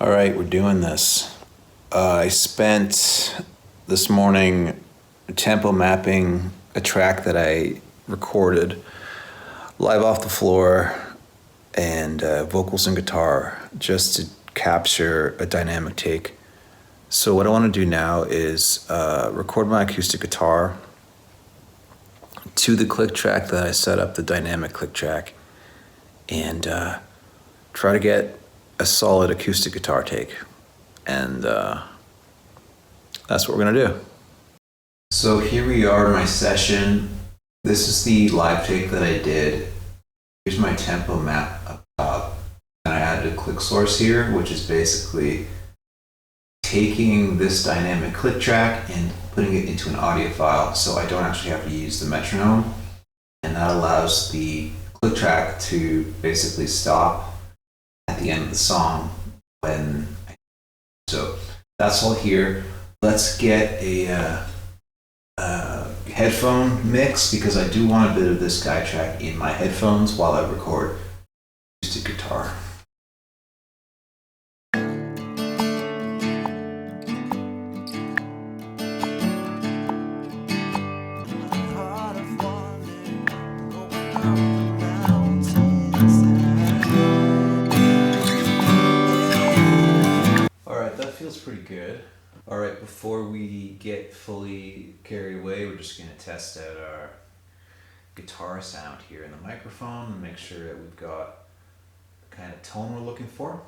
All right, we're doing this. I spent this morning tempo mapping a track that I recorded live off the floor and vocals and guitar just to capture a dynamic take. So what I want to do now is record my acoustic guitar to the click track that I set up, the dynamic click track, and try to get a solid acoustic guitar take. And that's what we're gonna do. So here we are in my session. This is the live take that I did. Here's my tempo map up top. And I added a click source here, which is basically taking this dynamic click track and putting it into an audio file so I don't actually have to use the metronome. And that allows the click track to basically stop at the end of the song so that's all here. Let's get a headphone mix because I do want a bit of this guy track in my headphones while I record acoustic guitar. Feels pretty good. All right, before we get fully carried away, we're just going to test out our guitar sound here in the microphone and make sure that we've got the kind of tone we're looking for.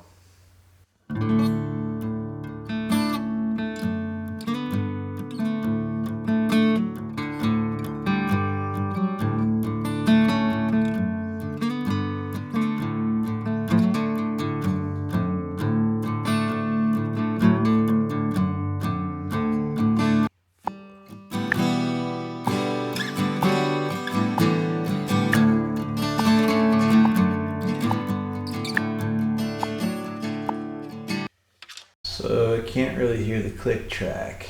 So I can't really hear the click track.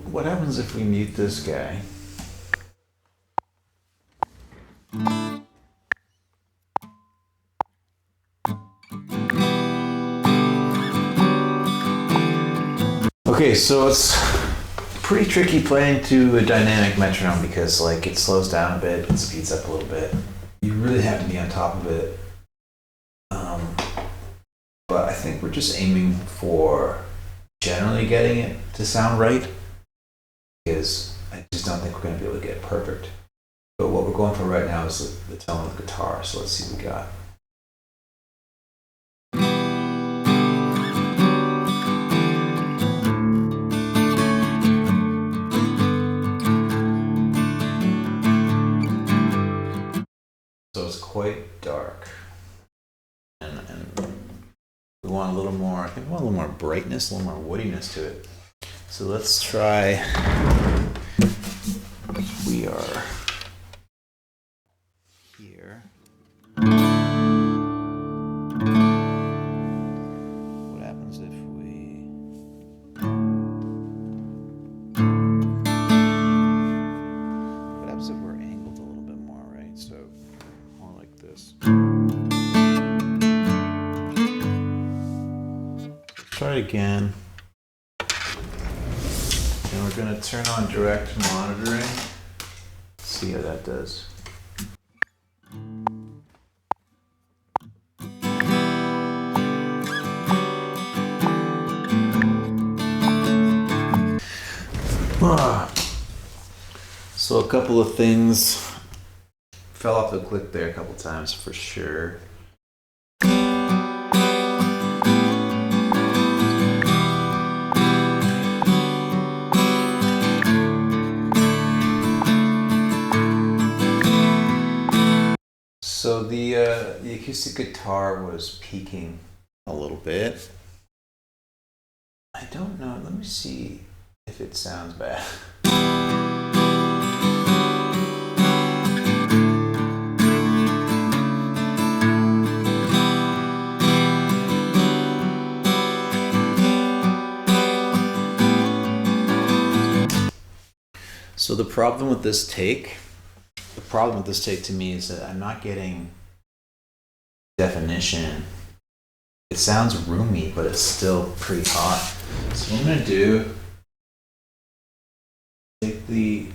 What happens if we mute this guy? Okay, so it's pretty tricky playing to a dynamic metronome because like it slows down a bit and speeds up a little bit. You really have to be on top of it. But I think we're just aiming for generally getting it to sound right, because I just don't think we're going to be able to get it perfect. But what we're going for right now is the tone of the guitar, so let's see what we got. So it's quite dark. And we want a little more, I think we want a little more brightness, a little more woodiness to it. So let's try, we are here. What happens if we, what happens if we're angled a little bit more, right? So more like this. Try it again. And we're going to turn on direct monitoring. See how that does. So a couple of things fell off the click there a couple times for sure. So the acoustic guitar was peaking a little bit. I don't know, let me see. if it sounds bad. So the problem with this take to me is that I'm not getting definition. It sounds roomy, but it's still pretty hot. So what I'm gonna do, take the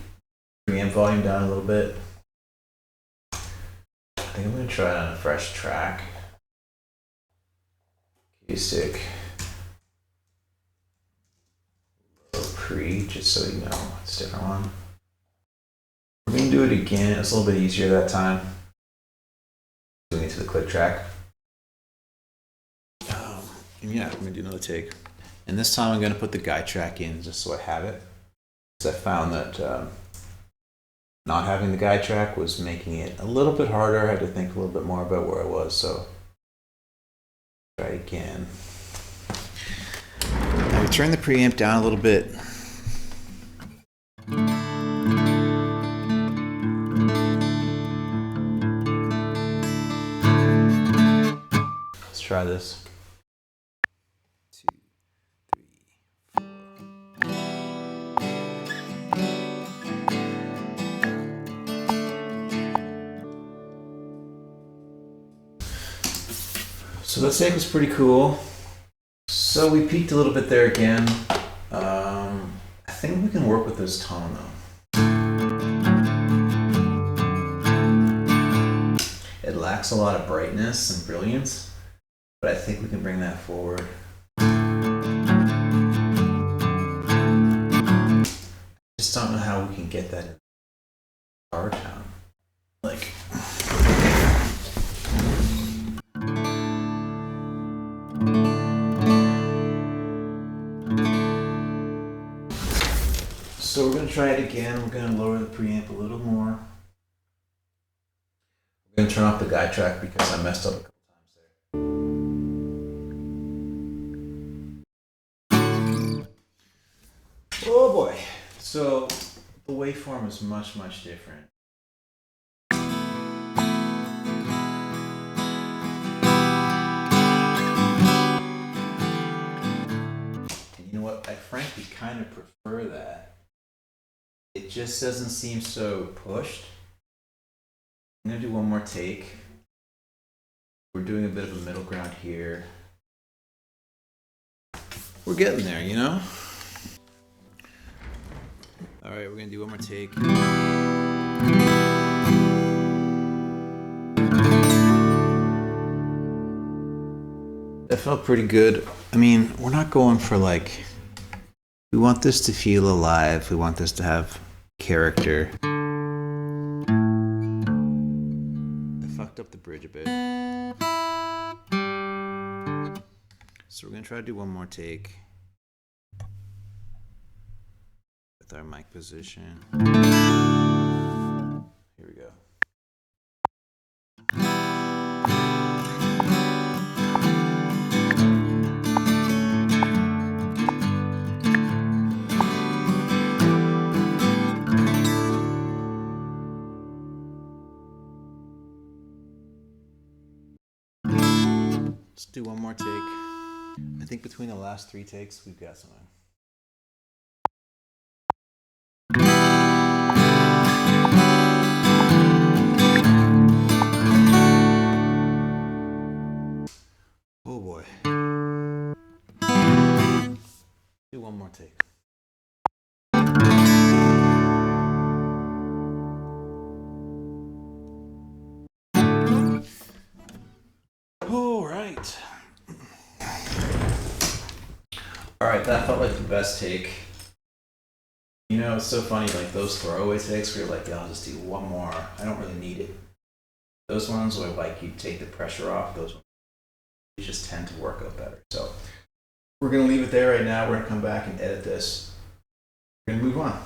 preamp volume down a little bit. I think I'm gonna try it on a fresh track. Acoustic. Low pre, just so you know, it's a different one. We're gonna do it again. It's a little bit easier that time. Doing it to the click track. And yeah, I'm gonna do another take. And this time I'm gonna put the guide track in just so I have it. Because I found that not having the guide track was making it a little bit harder. I had to think a little bit more about where I was, so try again. Now we turn the preamp down a little bit. Let's try this. 2, 3, 4. So that take was pretty cool. So we peaked a little bit there again. I think we can work with this tone though. It lacks a lot of brightness and brilliance, but I think we can bring that forward. Just don't know how we can get that in our tone. Like. So we're going to try it again. We're going to lower the preamp a little more. We're going to turn off the guide track because I messed up a couple times there. Oh boy. So the waveform is much, much different. And you know what? I frankly kind of prefer that. It just doesn't seem so pushed. I'm gonna do one more take. We're doing a bit of a middle ground here. We're getting there, you know? All right, we're gonna do one more take. That felt pretty good. I mean, we're not going for like, we want this to feel alive. We want this to have character. I fucked up the bridge a bit. So we're gonna try to do one more take with our mic position. Here we go. Let's do one more take. I think between the last 3 takes, we've got something. Oh boy. Do one more take. All right. All right, that felt like the best take. You know, it's so funny, like those throwaway takes where you're like, yeah, I'll just do one more. I don't really need it. Those ones where like you take the pressure off, those ones just tend to work out better. So we're gonna leave it there right now. We're gonna come back and edit this. We're gonna move on.